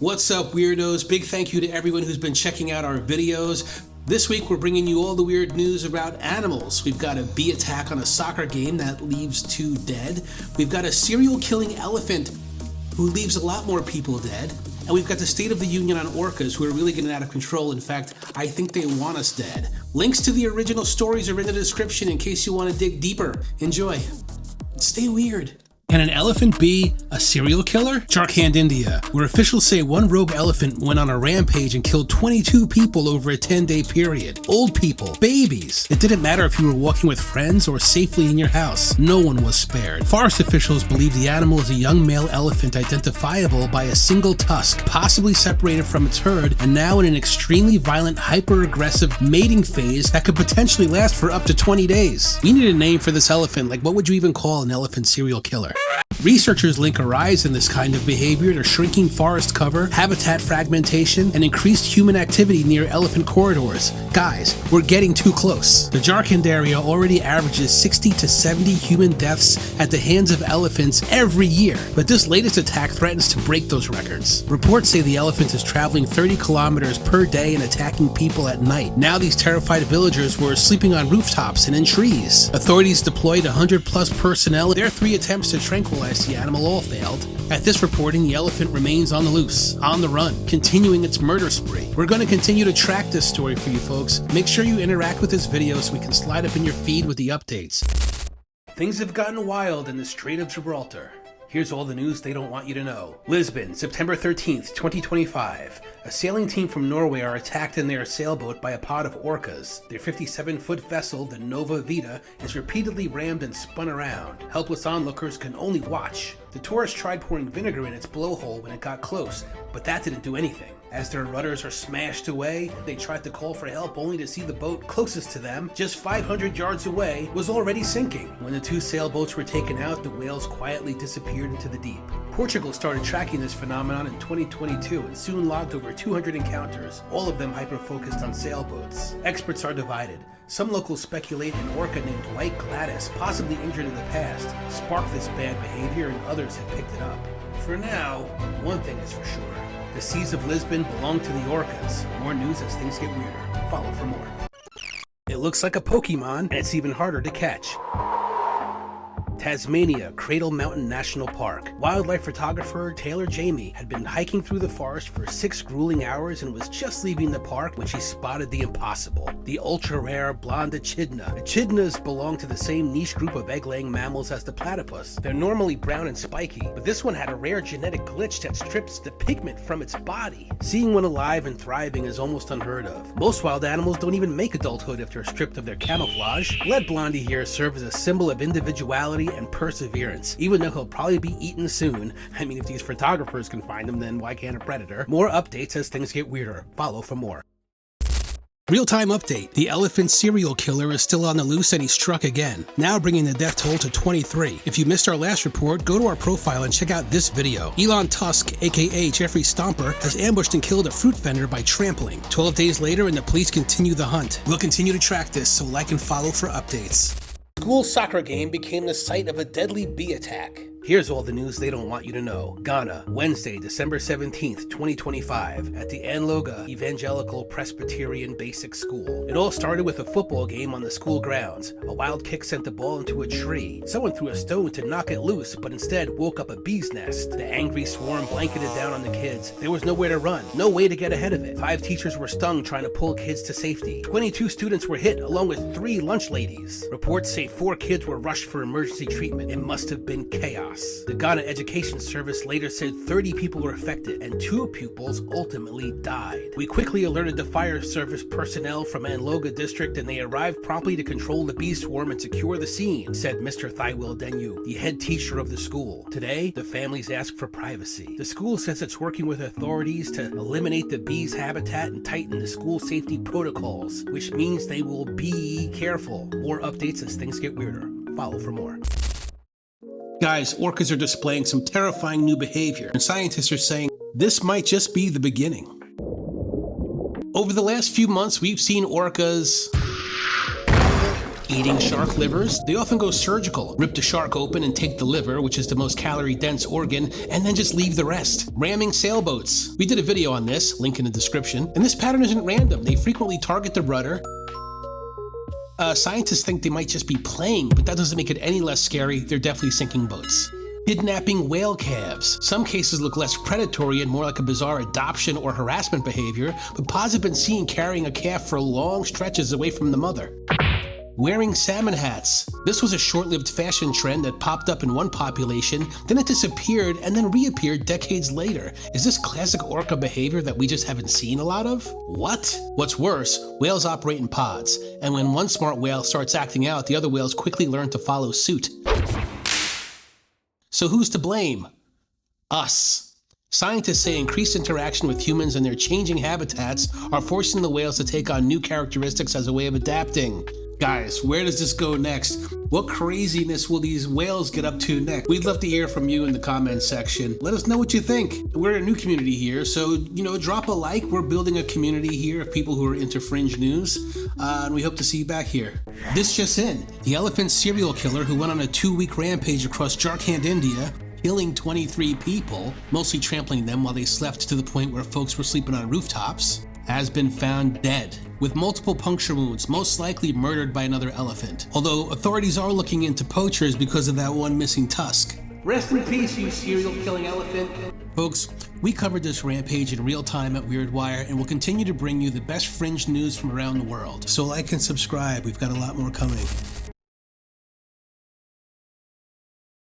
What's up, weirdos? Big thank you to everyone who's been checking out our videos. This week we're bringing you all the weird news about animals. We've got a bee attack on a soccer game that leaves 2 dead. We've got a serial killing elephant who leaves a lot more people dead. And we've got the State of the Union on orcas who are really getting out of control. In fact, I think they want us dead. Links to the original stories are in the description in case you want to dig deeper. Enjoy. Stay weird. Can an elephant be a serial killer? Jharkhand, India, where officials say one rogue elephant went on a rampage and killed 22 people over a 10-day period. Old people, babies. It didn't matter if you were walking with friends or safely in your house. No one was spared. Forest officials believe the animal is a young male elephant identifiable by a single tusk, possibly separated from its herd and now in an extremely violent, hyper-aggressive mating phase that could potentially last for up to 20 days. We need a name for this elephant. Like, what would you even call an elephant serial killer? Researchers link a rise in this kind of behavior to shrinking forest cover, habitat fragmentation, and increased human activity near elephant corridors. Guys, we're getting too close. The Jharkhand area already averages 60 to 70 human deaths at the hands of elephants every year, but this latest attack threatens to break those records. Reports say the elephant is traveling 30 kilometers per day and attacking people at night. Now these terrified villagers were sleeping on rooftops and in trees. Authorities deployed 100+ personnel. Their 3 attempts to tranquilize the animal all failed. At this reporting, the elephant remains on the loose, on the run, continuing its murder spree. We're going to continue to track this story for you folks. Make sure you interact with this video so we can slide up in your feed with the updates. Things have gotten wild in the Strait of Gibraltar. Here's all the news they don't want you to know. Lisbon, September 13th, 2025. A sailing team from Norway are attacked in their sailboat by a pod of orcas. Their 57-foot vessel, the Nova Vita, is repeatedly rammed and spun around. Helpless onlookers can only watch. The tourists tried pouring vinegar in its blowhole when it got close, but that didn't do anything. As their rudders are smashed away, they tried to call for help only to see the boat closest to them, just 500 yards away, was already sinking. When the 2 sailboats were taken out, the whales quietly disappeared into the deep. Portugal started tracking this phenomenon in 2022 and soon logged over 200 encounters, all of them hyper-focused on sailboats. Experts are divided. Some locals speculate an orca named White Gladys, possibly injured in the past, sparked this bad behavior and others have picked it up. For now, one thing is for sure. The seas of Lisbon belong to the orcas. More news as things get weirder. Follow for more. It looks like a Pokémon, and it's even harder to catch. Tasmania, Cradle Mountain National Park. Wildlife photographer Taylor Jamie had been hiking through the forest for 6 grueling hours and was just leaving the park when she spotted the impossible. The ultra-rare blonde echidna. Echidnas belong to the same niche group of egg-laying mammals as the platypus. They're normally brown and spiky, but this one had a rare genetic glitch that strips the pigment from its body. Seeing one alive and thriving is almost unheard of. Most wild animals don't even make adulthood if they're stripped of their camouflage. Let Blondie here serve as a symbol of individuality and perseverance, even though he'll probably be eaten soon. I mean, if these photographers can find him, then why can't a predator? More updates as things get weirder. Follow for more. Real-time update. The elephant serial killer is still on the loose and he struck again, now bringing the death toll to 23. If you missed our last report, go to our profile and check out this video. Elon Tusk, aka Jeffrey Stomper, has ambushed and killed a fruit vendor by trampling. 12 days later and the police continue the hunt. We'll continue to track this, so like and follow for updates. School soccer game became the site of a deadly bee attack. Here's all the news they don't want you to know. Ghana, Wednesday, December 17th, 2025, at the Anloga Evangelical Presbyterian Basic School. It all started with a football game on the school grounds. A wild kick sent the ball into a tree. Someone threw a stone to knock it loose, but instead woke up a bee's nest. The angry swarm blanketed down on the kids. There was nowhere to run, no way to get ahead of it. 5 teachers were stung trying to pull kids to safety. 22 students were hit, along with 3 lunch ladies. Reports say 4 kids were rushed for emergency treatment. It must have been chaos. The Ghana Education Service later said 30 people were affected and 2 pupils ultimately died. We quickly alerted the fire service personnel from Anloga district and they arrived promptly to control the bee swarm and secure the scene, said Mr. Thaiwil Denyu, the head teacher of the school. Today, the families ask for privacy. The school says it's working with authorities to eliminate the bees' habitat and tighten the school safety protocols, which means they will be careful. More updates as things get weirder. Follow for more. Guys, orcas are displaying some terrifying new behavior, and scientists are saying this might just be the beginning. Over the last few months, we've seen orcas Eating shark livers. They often go surgical, rip the shark open and take the liver, which is the most calorie-dense organ, and then just leave the rest. Ramming sailboats. We did a video on this, link in the description, and this pattern isn't random. They frequently target the rudder. Scientists think they might just be playing, but that doesn't make it any less scary. They're definitely sinking boats. Kidnapping whale calves. Some cases look less predatory and more like a bizarre adoption or harassment behavior, but pods have been seen carrying a calf for long stretches away from the mother. Wearing salmon hats. This was a short-lived fashion trend that popped up in one population, then it disappeared and then reappeared decades later. Is this classic orca behavior that we just haven't seen a lot of? What? What's worse, whales operate in pods, and when one smart whale starts acting out, the other whales quickly learn to follow suit. So who's to blame? Us. Scientists say increased interaction with humans and their changing habitats are forcing the whales to take on new characteristics as a way of adapting. Guys, where does this go next? What craziness will these whales get up to next? We'd love to hear from you in the comments section. Let us know what you think. We're a new community here, so, drop a like. We're building a community here of people who are into fringe news, and we hope to see you back here. This just in. The elephant serial killer who went on a 2-week rampage across Jharkhand, India, killing 23 people, mostly trampling them while they slept to the point where folks were sleeping on rooftops, has been found dead, with multiple puncture wounds, most likely murdered by another elephant. Although authorities are looking into poachers because of that one missing tusk. Rest in peace, you serial killing elephant. Folks, we covered this rampage in real time at Weirdwire, and we'll continue to bring you the best fringe news from around the world. So like and subscribe, we've got a lot more coming.